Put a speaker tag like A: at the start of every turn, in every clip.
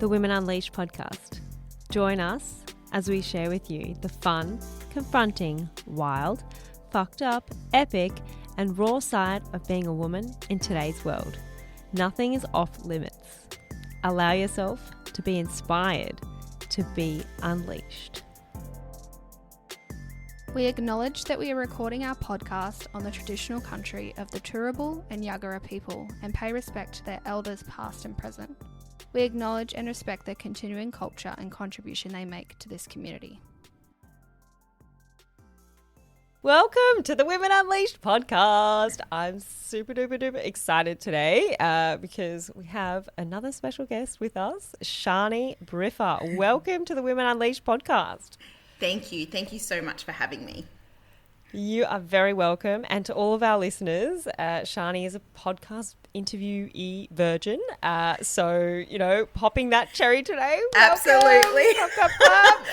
A: the Women Unleashed podcast. Join us as we share with you the fun, confronting, wild, fucked up, epic, and raw side of being a woman in today's world. Nothing is off limits. Allow yourself to be inspired to be unleashed.
B: We acknowledge that we are recording our podcast on the traditional country of the Turrbal and Yagara people and pay respect to their elders past and present. We acknowledge and respect their continuing culture and contribution they make to this community.
A: Welcome to the Women Unleashed podcast. I'm super duper excited today because we have another special guest with us, Yanina Briffa. Welcome to the Women Unleashed podcast.
C: Thank you. Thank you so much for having me.
A: You are very welcome. And to all of our listeners, Shani is a podcast interviewee virgin. So, popping that cherry today.
C: Absolutely.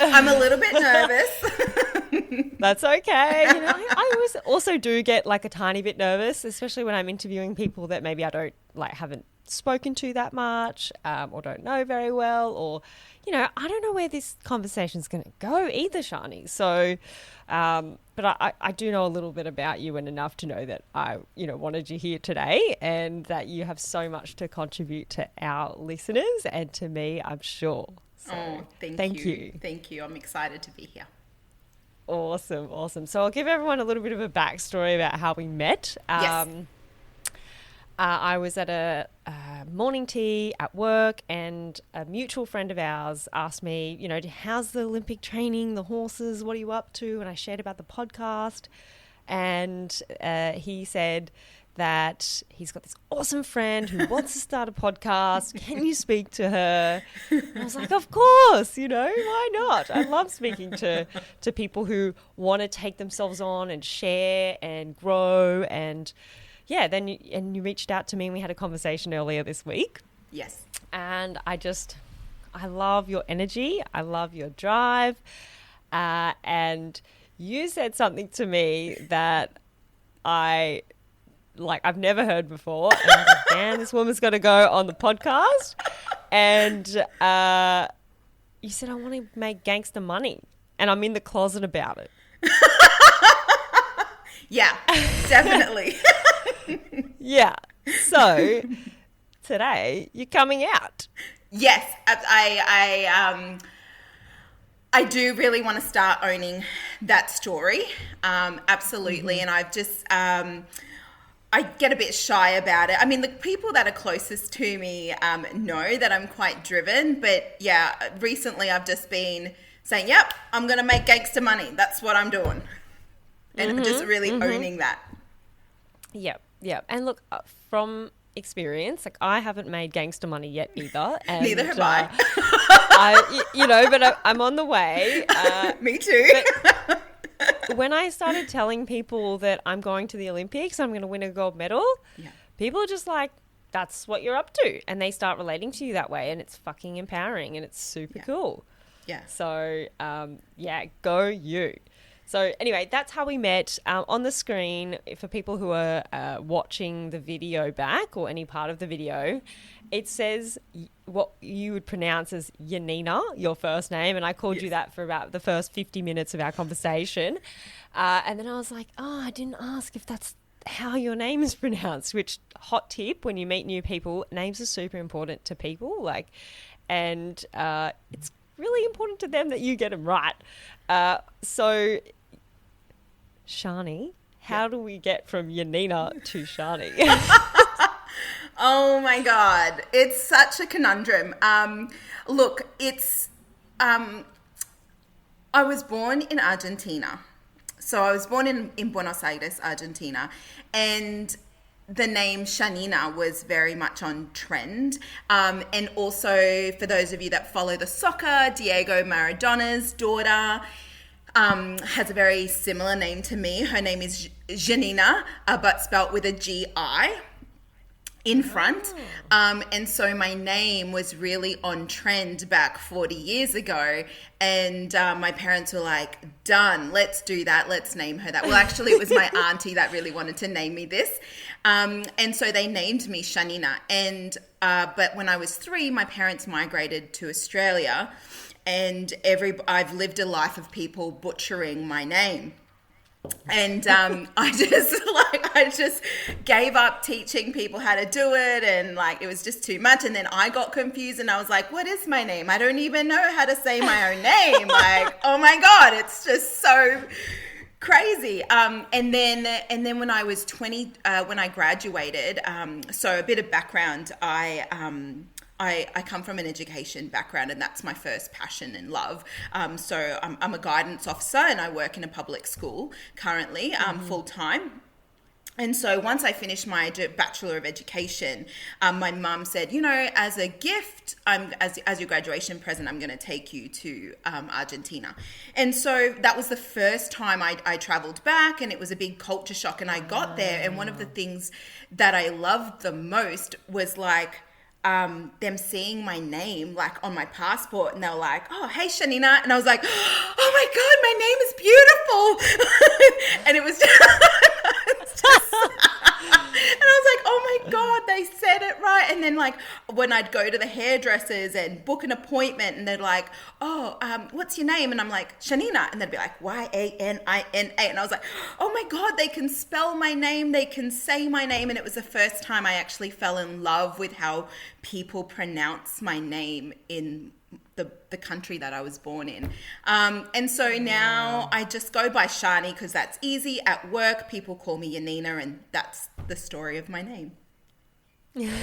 C: I'm a little bit nervous.
A: That's okay. I always also do get like a tiny bit nervous, especially when I'm interviewing people that maybe I don't haven't spoken to that much or don't know very well, or I don't know where this conversation's going to go either, Shani. So but I do know a little bit about you and enough to know that I wanted you here today and that you have so much to contribute to our listeners and to me, I'm sure. So,
C: thank you. Thank you. I'm excited to be here.
A: Awesome. So I'll give everyone a little bit of a backstory about how we met.
C: Yes.
A: I was at a morning tea at work, and a mutual friend of ours asked me, how's the Olympic training, the horses, what are you up to? And I shared about the podcast, and he said that he's got this awesome friend who wants to start a podcast. Can you speak to her? And I was like, of course, why not? I love speaking to people who want to take themselves on and share and grow. And yeah, then you reached out to me and we had a conversation earlier this week.
C: Yes. And
A: I love your energy. I love your drive. And you said something to me that I've never heard before. And I was like, man, this woman's got to go on the podcast. And you said, I want to make gangster money. And I'm in the closet about it.
C: Yeah, definitely.
A: Yeah. So today you're coming out.
C: Yes, I do really want to start owning that story. Absolutely. Mm-hmm. And I've just, I get a bit shy about it. I mean, the people that are closest to me know that I'm quite driven, but yeah, recently I've just been saying, yep, I'm going to make gangster money. That's what I'm doing. And just really owning that. Yep.
A: And look, from experience, I haven't made gangster money yet either. And,
C: neither have I.
A: But I'm on the way.
C: Me too.
A: When I started telling people that I'm going to the Olympics, I'm going to win a gold medal, people are just like, that's what you're up to. And they start relating to you that way. And it's fucking empowering and it's super cool.
C: Yeah.
A: So, go you. So anyway, that's how we met. On the screen, for people who are watching the video back or any part of the video, it says what you would pronounce as Yanina, your first name, and I called you that for about the first 50 minutes of our conversation. And then I was like, I didn't ask if that's how your name is pronounced, which, hot tip, when you meet new people, names are super important to people. And it's really important to them that you get them right. So... Shani, how do we get from Yanina to Shani?
C: Oh my God. It's such a conundrum. Look, I was born in Argentina. So I was born in Buenos Aires, Argentina. And the name Yanina was very much on trend. And also, for those of you that follow the soccer, Diego Maradona's daughter has a very similar name to me. Her name is Janina, but spelt with a G-I. in front. And so my name was really on trend back 40 years ago. And my parents were like, done, let's do that. Let's name her that. Well, actually, it was my auntie that really wanted to name me this. And so they named me Yanina. And but when I was 3, my parents migrated to Australia. And I've lived a life of people butchering my name. And I just gave up teaching people how to do it, and like it was just too much. And then I got confused, and I was like, "What is my name? I don't even know how to say my own name." Like, oh my god, it's just so crazy. And then when I was 20, when I graduated, so a bit of background, I come from an education background, and that's my first passion and love. So I'm a guidance officer, and I work in a public school currently, full time. And so once I finished my Bachelor of Education, my mum said, you know, as a gift, as your graduation present, I'm going to take you to Argentina. And so that was the first time I traveled back, and it was a big culture shock. And I got there, and one of the things that I loved the most was like, them seeing my name like on my passport, and they were like, "Oh, hey Yanina," and I was like, "Oh my god, my name is beautiful," and it was just, and I was like, "Oh my god, they said it right." And then like when I'd go to the hairdressers and book an appointment, and they're like, "Oh, what's your name?" and I'm like, "Yanina," and they'd be like, "Yanina," and I was like, "Oh my god, they can spell my name, they can say my name." And it was the first time I actually fell in love with how people pronounce my name in the country that I was born in. And so now I just go by Shani because that's easy. At work, people call me Yanina, and that's the story of my name.
A: That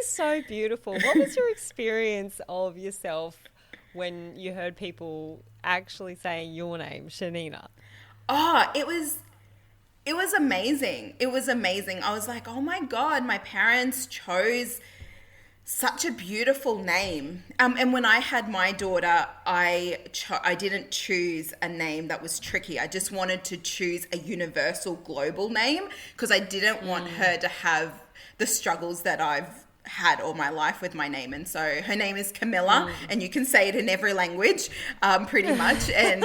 A: is so beautiful. What was your experience of yourself when you heard people actually saying your name, Yanina?
C: Oh, it was amazing. It was amazing. I was like, oh my God, my parents chose such a beautiful name. And when I had my daughter, I didn't choose a name that was tricky. I just wanted to choose a universal global name because I didn't want her to have the struggles that I've had all my life with my name. And so her name is Camilla, and you can say it in every language, pretty much. And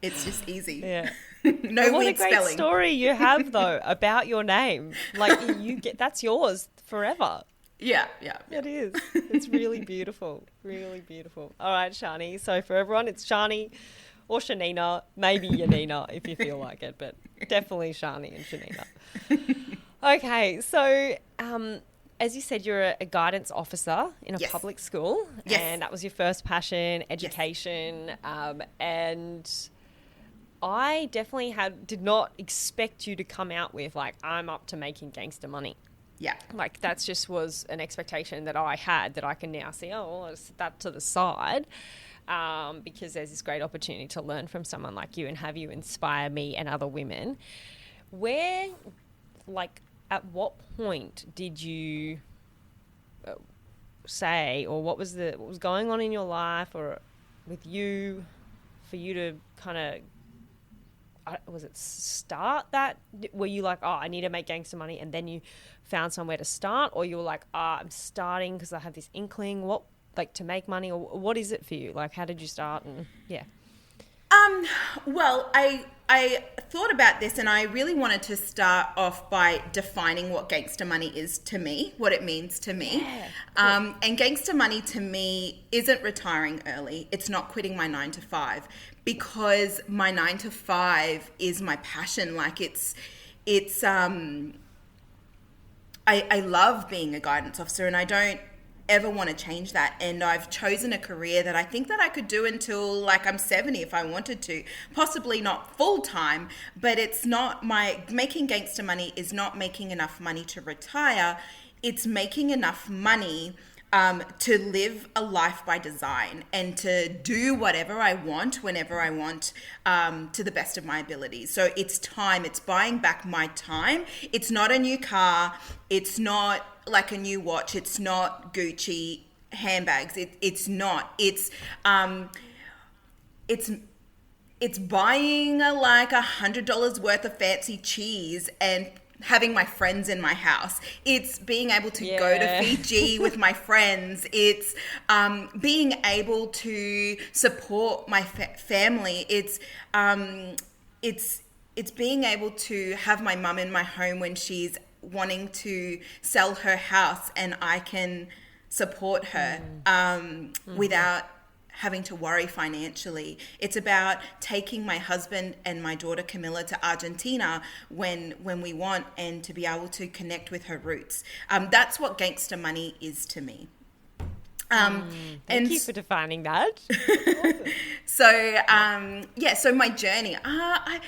C: it's just easy.
A: Yeah.
C: No
A: what
C: weird
A: a great
C: spelling.
A: story you have though about your name. Like you get, that's yours forever.
C: Yeah.
A: It is. It's really beautiful. Really beautiful. All right, Shani. So for everyone, it's Shani or Yanina, maybe Yanina if you feel like it, but definitely Shani and Yanina. Okay, so as you said, you're a guidance officer in a public school, and that was your first passion, education, and I definitely did not expect you to come out with like, I'm up to making gangster money.
C: Yeah.
A: Like that just was an expectation that I had that I can now see, I'll set that to the side because there's this great opportunity to learn from someone like you and have you inspire me and other women. Where, like, at what point did you say, or what was going on in your life or with you for you to kind of, was it start that? Were you like, oh, I need to make gangster money, and then you found somewhere to start, or you were like, I'm starting because I have this inkling, what, like, to make money, or what is it for you? Like, how did you start? And
C: well, I thought about this, and I really wanted to start off by defining what gangster money is to me, what it means to me.
A: Yeah, cool. And
C: gangster money to me isn't retiring early. It's not quitting my 9 to 5, because my 9 to 5 is my passion. Like I love being a guidance officer, and I don't ever want to change that. And I've chosen a career that I think that I could do until like I'm 70 if I wanted to, possibly not full time, but it's not making gangster money is not making enough money to retire. It's making enough money to live a life by design and to do whatever I want, whenever I want, to the best of my abilities. So it's time, it's buying back my time. It's not a new car. It's not like a new watch. It's not Gucci handbags. It's not. It's buying like $100 worth of fancy cheese and having my friends in my house. It's being able to go to Fiji with my friends. It's being able to support my family. It's being able to have my mum in my home when she's wanting to sell her house, and I can support her without having to worry financially. It's about taking my husband and my daughter Camilla to Argentina when we want, and to be able to connect with her roots. That's what Gangster Money is to me.
A: Thank you for defining that.
C: Awesome. So my journey, I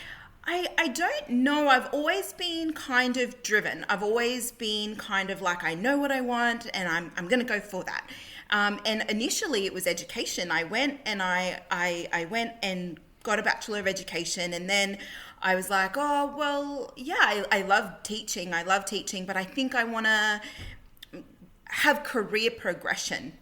C: don't know. I've always been kind of driven. I've always been kind of like, I know what I want, and I'm going to go for that. And initially it was education. I went and I went and got a Bachelor of Education, and then I was like, oh, well, yeah, I love teaching. But I think I want to have career progression.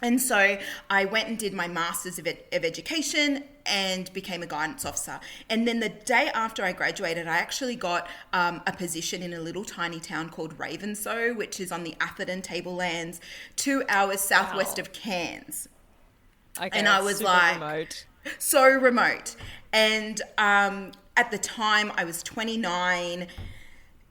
C: And so I went and did my Masters of Education and became a guidance officer. And then the day after I graduated, I actually got a position in a little tiny town called Ravenshoe, which is on the Atherton Tablelands, 2 hours southwest of Cairns.
A: Okay,
C: and I was like,
A: remote.
C: So remote. And at the time I was 29,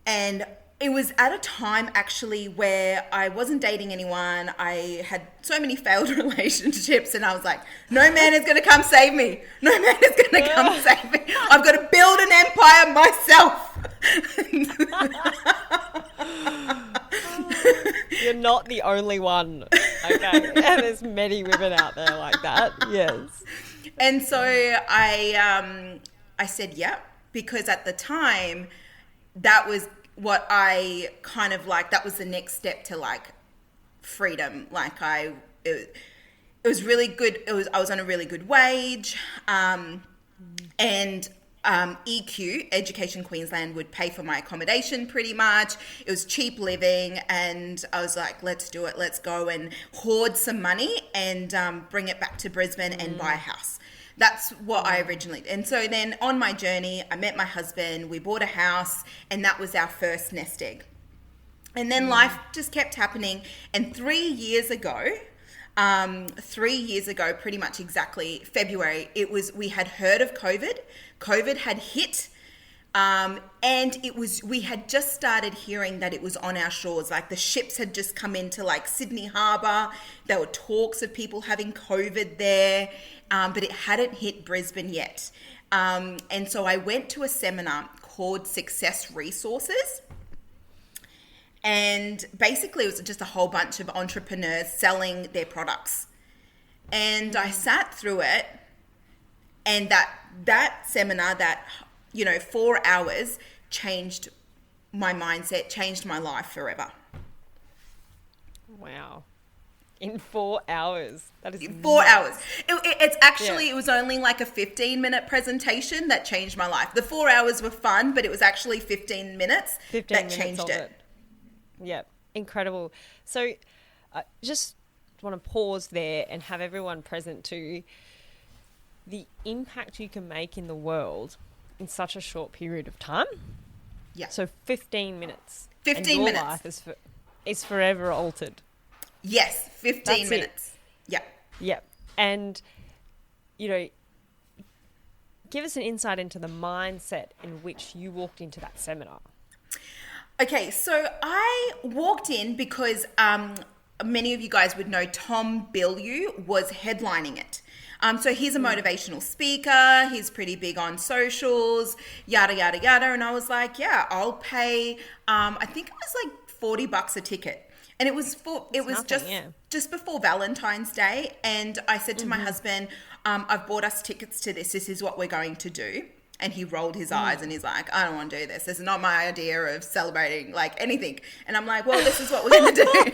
C: and it was at a time actually where I wasn't dating anyone. I had so many failed relationships, and I was like, no man is going to come save me. No man is going to come save me. I've got to build an empire myself.
A: You're not the only one. Okay. There's many women out there like that. Yes.
C: And so I said, yeah, because at the time that was what I kind of like, that was the next step to like freedom. Like it was really good. I was on a really good wage. And EQ, Education Queensland, would pay for my accommodation pretty much. It was cheap living, and I was like, let's do it. Let's go and hoard some money and bring it back to Brisbane and buy a house. That's what I originally did. And so then on my journey, I met my husband, we bought a house, and that was our first nest egg. And then life just kept happening. And 3 years ago, pretty much exactly February, we had heard of COVID. COVID had hit. And we had just started hearing that it was on our shores. Like the ships had just come into like Sydney Harbour. There were talks of people having COVID there. But it hadn't hit Brisbane yet. And so I went to a seminar called Success Resources. And basically it was just a whole bunch of entrepreneurs selling their products. And I sat through it, and that seminar, 4 hours changed my mindset, changed my life forever.
A: Wow. In 4 hours. That is
C: 4 hours. It's actually, It was only like a 15-minute presentation that changed my life. The 4 hours were fun, but it was actually 15 minutes that changed it.
A: Yeah, incredible. So just want to pause there and have everyone present to the impact you can make in the world in such a short period of time. Yeah. So 15 minutes.
C: 15 minutes.
A: Your life is forever altered.
C: Yes, 15 minutes. Yeah.
A: Yeah. And, give us an insight into the mindset in which you walked into that seminar.
C: Okay, so I walked in because many of you guys would know Tom Bilyeu was headlining it. So he's a motivational speaker. He's pretty big on socials, yada, yada, yada. And I was like, yeah, I'll pay, I think it was like $40 a ticket. And it was just before Valentine's Day. And I said to my husband, I've bought us tickets to this. This is what we're going to do. And he rolled his eyes and he's like, I don't want to do this. This is not my idea of celebrating like anything. And I'm like, well, this is what we're going to do.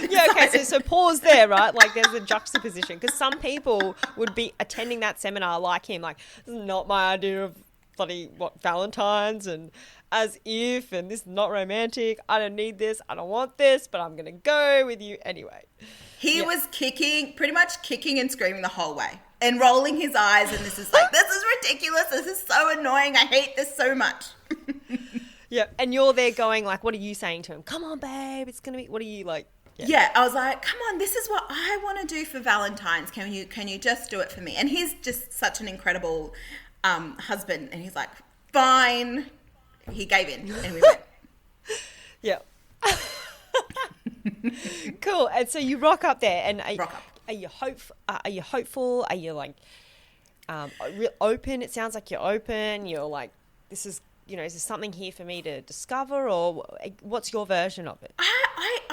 A: Yeah, okay, so pause there, right? Like there's a juxtaposition, because some people would be attending that seminar like him, like, this is not my idea of bloody, Valentine's, and as if, and this is not romantic, I don't need this, I don't want this, but I'm going to go with you anyway.
C: He was pretty much kicking and screaming the whole way and rolling his eyes, and this is like, this is ridiculous, this is so annoying, I hate this so much.
A: Yeah, and you're there going like, what are you saying to him? Come on, babe, it's going to be, what are you like?
C: Yeah, I was like, come on, this is what I want to do for Valentine's. Can you just do it for me? And he's just such an incredible husband. And he's like, fine. He gave in and we went.
A: Yeah. Cool. And so you rock up there and are you hopeful? Are you like open? It sounds like you're open. You're like, this is, is there something here for me to discover, or what's your version of it?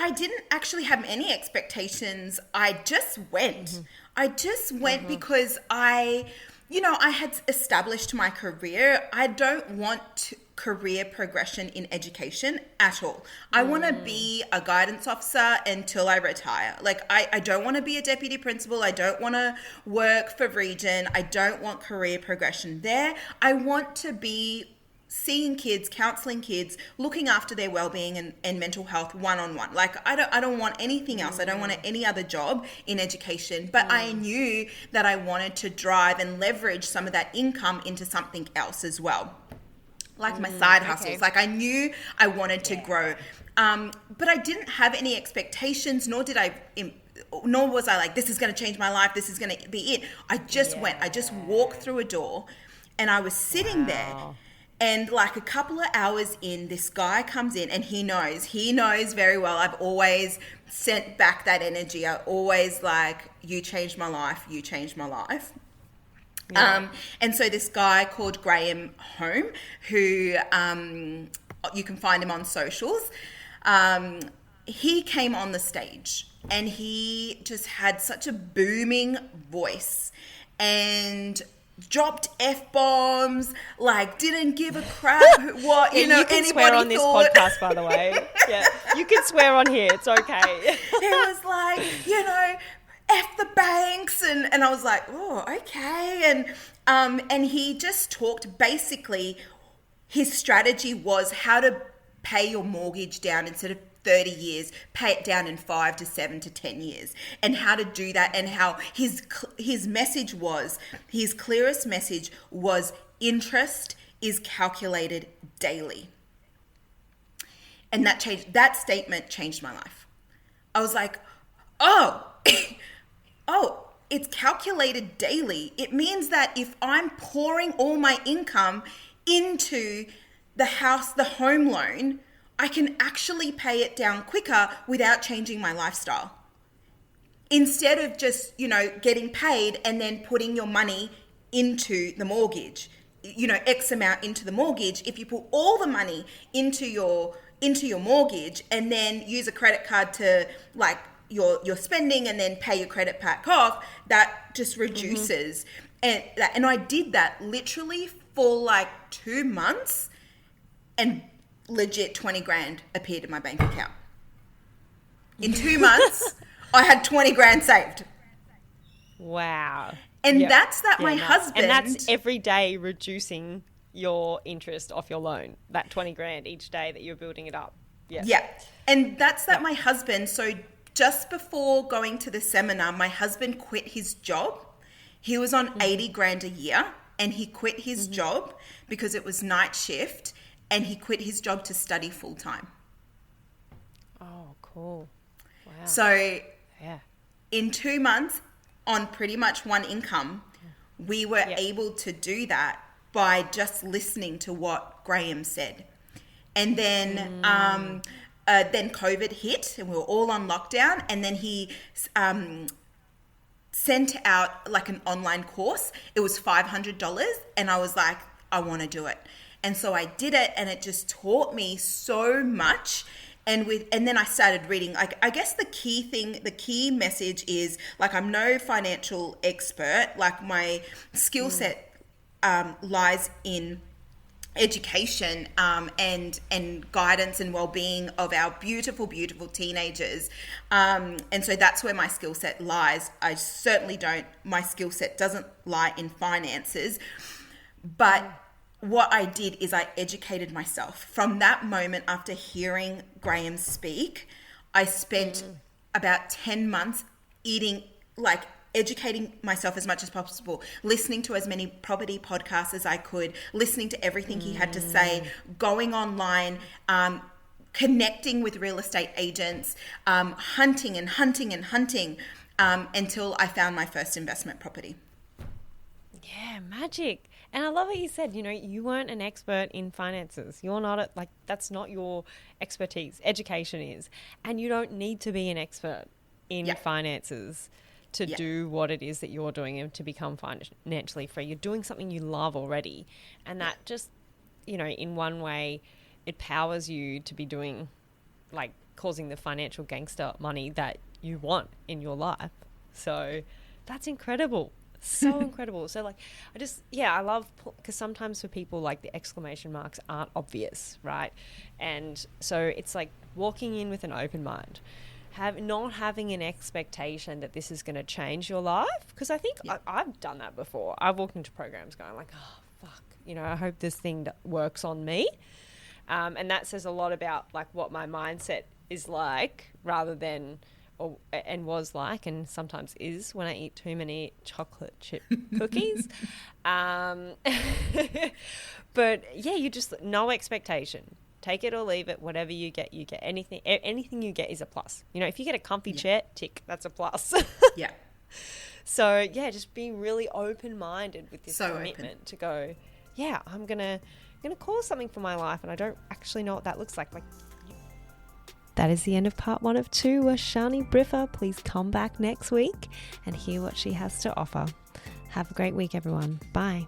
C: I didn't actually have any expectations. I just went. Mm-hmm. I just went because I had established my career. I don't want career progression in education at all. I want to be a guidance officer until I retire. Like, I don't want to be a deputy principal. I don't want to work for region. I don't want career progression there. I want to be seeing kids, counseling kids, looking after their well-being and mental health one-on-one. Like, I don't want anything else. I don't want any other job in education, but I knew that I wanted to drive and leverage some of that income into something else as well. Like my side hustles. Okay. Like, I knew I wanted to grow. But I didn't have any expectations, nor was I like, this is going to change my life. This is going to be it. I just went. I just walked through a door and I was sitting there. And like a couple of hours in, this guy comes in and he knows very well. I've always sent back that energy. I always like, you changed my life. You changed my life. Yeah. And so this guy called Graham Home, who you can find him on socials, he came on the stage and he just had such a booming voice and dropped F-bombs, like didn't give a crap what
A: you can swear on this podcast, by the way. Yeah, you can swear on here, it's okay.
C: It was like, F the banks, and I was like, oh, okay. And he just talked, basically his strategy was how to pay your mortgage down instead of 30 years, pay it down in 5 to 7 to 10 years, and how to do that, and how his message was, his clearest message was, interest is calculated daily. And that statement changed my life. I was like, oh, it's calculated daily. It means that if I'm pouring all my income into the home loan, I can actually pay it down quicker without changing my lifestyle. Instead of just, getting paid and then putting your money into the mortgage, X amount into the mortgage. If you put all the money into your mortgage and then use a credit card to like your spending and then pay your credit back off, that just reduces. And I did that literally for like 2 months, and legit 20 grand appeared in my bank account. In 2 months, I had 20 grand saved.
A: Wow.
C: And that's my husband.
A: And that's every day reducing your interest off your loan, that 20 grand each day that you're building it up.
C: Yeah. And that's my husband. So just before going to the seminar, my husband quit his job. He was on 80 grand a year, and he quit his job because it was night shift. And he quit his job to study full time.
A: Oh, cool. Wow.
C: So in 2 months, on pretty much one income, we were able to do that by just listening to what Graham said. And then COVID hit and we were all on lockdown. And then he sent out like an online course. It was $500. And I was like, I want to do it. And so I did it, and it just taught me so much. And then I started reading. Like, I guess the key message is, like, I'm no financial expert. Like, my skill set lies in education and guidance and well-being of our beautiful, beautiful teenagers. And so that's where my skill set lies. My skill set doesn't lie in finances, but what I did is I educated myself. From that moment, after hearing Graham speak, I spent about 10 months educating myself as much as possible, listening to as many property podcasts as I could, listening to everything he had to say, going online, connecting with real estate agents, hunting until I found my first investment property.
A: Yeah, magic. And I love what you said, you weren't an expert in finances. You're not that's not your expertise. Education is. And you don't need to be an expert in finances to do what it is that you're doing and to become financially free. You're doing something you love already. And that just, in one way, it powers you to be doing, causing the financial gangster money that you want in your life. So that's incredible. So incredible. So I love, because sometimes for people the exclamation marks aren't obvious, right? And so it's walking in with an open mind, not having an expectation that this is going to change your life. Because I think I've done that before. I've walked into programs going oh fuck, I hope this thing works on me. And that says a lot about what my mindset is rather than was and sometimes is when I eat too many chocolate chip cookies. But yeah, you just, no expectation. Take it or leave it. Whatever you get, you get. Anything you get is a plus. If you get a comfy chair, tick, that's a plus.
C: Yeah.
A: So yeah, just being really open-minded with this commitment to go, yeah, I'm gonna cause something for my life, and I don't actually know what that looks like. That is the end of part 1 of 2 with Yanina Briffa. Please come back next week and hear what she has to offer. Have a great week, everyone. Bye.